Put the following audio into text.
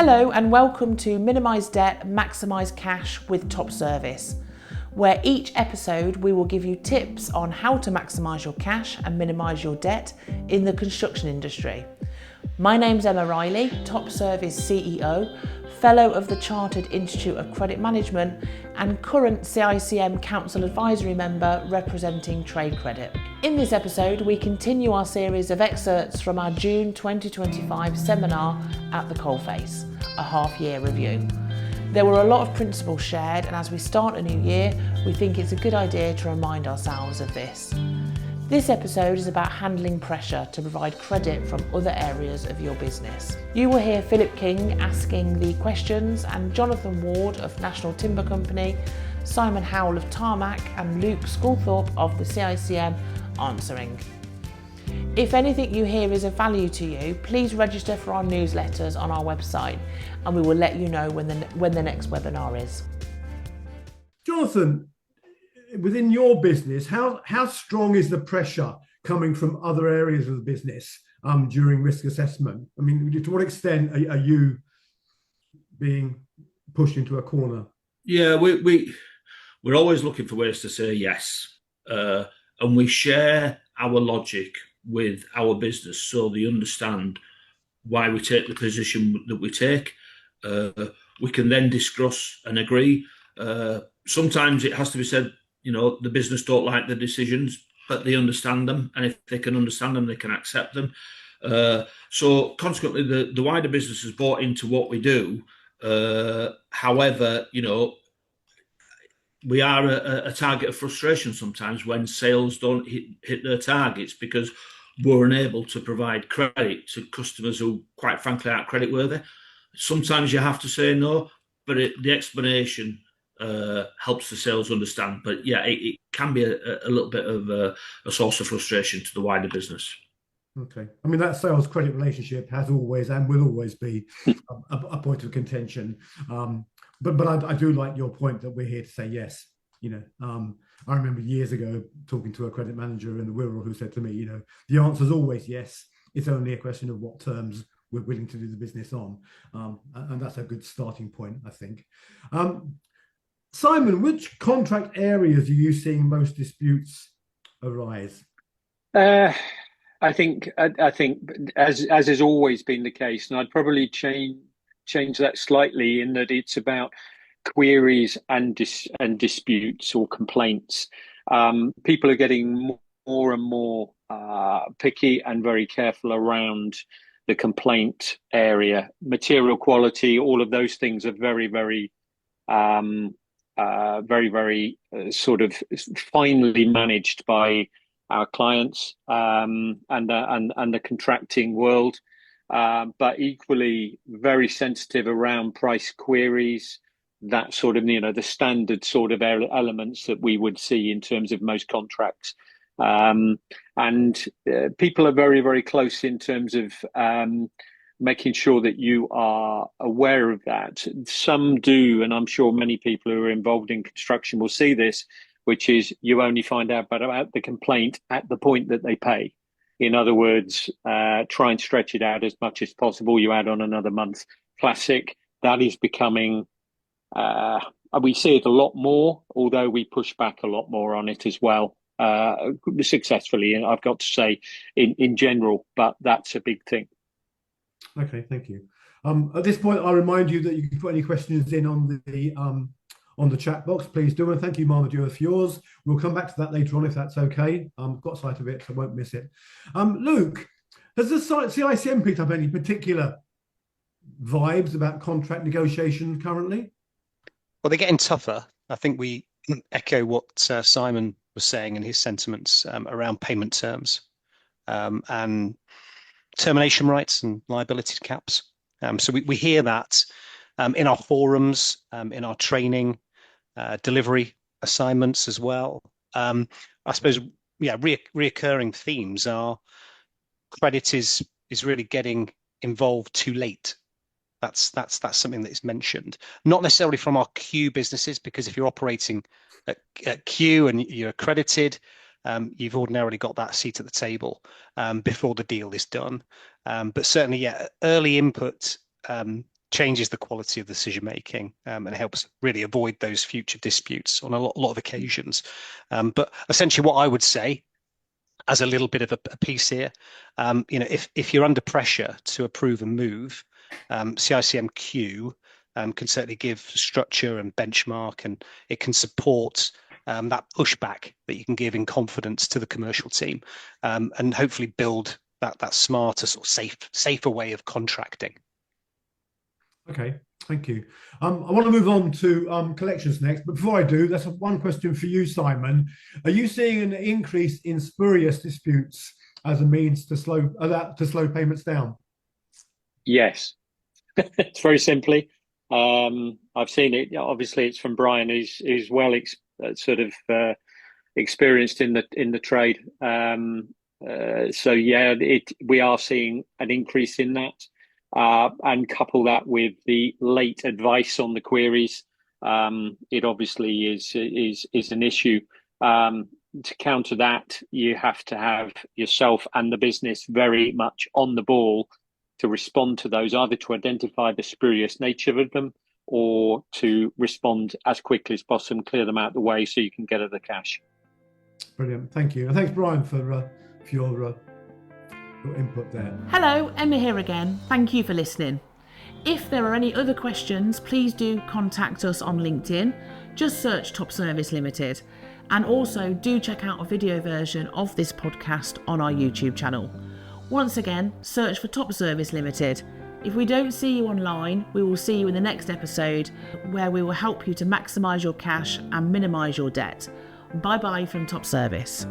Hello and welcome to Minimise Debt, Maximise Cash with Top Service, where each episode we will give you tips on how to maximise your cash and minimise your debt in the construction industry. My name's Emma Riley, Top Service CEO, Fellow of the Chartered Institute of Credit Management and current CICM Council Advisory Member representing Trade Credit. In this episode, we continue our series of excerpts from our June 2025 seminar at the Coalface, a half-year review. There were a lot of principles shared, and as we start a new year, we think it's a good idea to remind ourselves of this. This episode is about handling pressure to provide credit from other areas of your business. You will hear Philip King asking the questions and Jonathan Ward of National Timber Company, Simon Howell of Tarmac and Luke Sculthorpe of the CICM answering. If anything you hear is of value to you, please register for our newsletters on our website and we will let you know when the next webinar is. Jonathan, within your business, how strong is the pressure coming from other areas of the business during risk assessment? I mean, to what extent are you being pushed into a corner? Yeah, we're always looking for ways to say yes, and we share our logic with our business so they understand why we take the position that we take. We can then discuss and agree. Sometimes it has to be said, you know, the business don't like the decisions, but they understand them. And if they can understand them, they can accept them. So consequently, the wider business has bought into what we do. However, you know, we are a target of frustration sometimes when sales don't hit their targets because we're unable to provide credit to customers who, quite frankly, aren't creditworthy. Sometimes you have to say no, but the explanation helps the sales understand. But yeah, it can be a little bit of a source of frustration to the wider business. Okay. I mean, that sales credit relationship has always and will always be a point of contention. But I do like your point that we're here to say yes. You know, I remember years ago talking to a credit manager in the Wirral who said to me, you know, the answer is always yes. It's only a question of what terms we're willing to do the business on. And that's a good starting point, I think. Simon, which contract areas are you seeing most disputes arise? I think as has always been the case, and I'd probably change that slightly in that it's about queries and disputes or complaints. People are getting more and more picky and very careful around the complaint area. Material quality, all of those things are very sort of finely managed by our clients and the contracting world, but equally very sensitive around price queries, that sort of, you know, the standard sort of elements that we would see in terms of most contracts. And people are very close in terms of making sure that you are aware of that. Some do, and I'm sure many people who are involved in construction will see this, which is you only find out about the complaint at the point that they pay. In other words, try and stretch it out as much as possible. You add on another month. Classic. That is becoming, we see it a lot more, although we push back a lot more on it as well, successfully, and I've got to say in general, but that's a big thing. Okay, thank you. At this point, I'll remind you that you can put any questions in on the chat box. Please do, and thank you, Marmaduke, for yours. We'll come back to that later on if that's okay. Got sight of it, so I won't miss it. Luke, has the CICM picked up any particular vibes about contract negotiations currently? Well, they're getting tougher. I think we echo what Simon was saying in his sentiments around payment terms and termination rights and liability caps. So we hear that in our forums, in our training, delivery assignments as well. I suppose, yeah, reoccurring themes are credit is really getting involved too late. That's something that is mentioned, not necessarily from our Q businesses, because if you're operating at Q and you're accredited, you've ordinarily got that seat at the table before the deal is done. But certainly, yeah, early input changes the quality of decision making, and helps really avoid those future disputes on a lot of occasions. But essentially, what I would say, as a little bit of a piece here, if you're under pressure to approve a move, CICMQ can certainly give structure and benchmark, and it can support that pushback that you can give in confidence to the commercial team, and hopefully build that smarter, sort of safer way of contracting. Okay, thank you. I want to move on to collections next, but before I do, that's one question for you, Simon. Are you seeing an increase in spurious disputes as a means to slow payments down? Yes, it's very simply. I've seen it. Obviously, it's from Brian, who's well experienced in the trade. So yeah, we are seeing an increase in that. And couple that with the late advice on the queries, it obviously is an issue. To counter that, you have to have yourself and the business very much on the ball to respond to those, either to identify the spurious nature of them or to respond as quickly as possible and clear them out of the way so you can get at the cash. Brilliant, thank you. And thanks, Brian, for your input there. Hello, Emma here again. Thank you for listening. If there are any other questions, please do contact us on LinkedIn. Just search Top Service Limited. And also do check out a video version of this podcast on our YouTube channel. Once again, search for Top Service Limited. If we don't see you online, we will see you in the next episode, where we will help you to maximise your cash and minimise your debt. Bye bye from Top Service.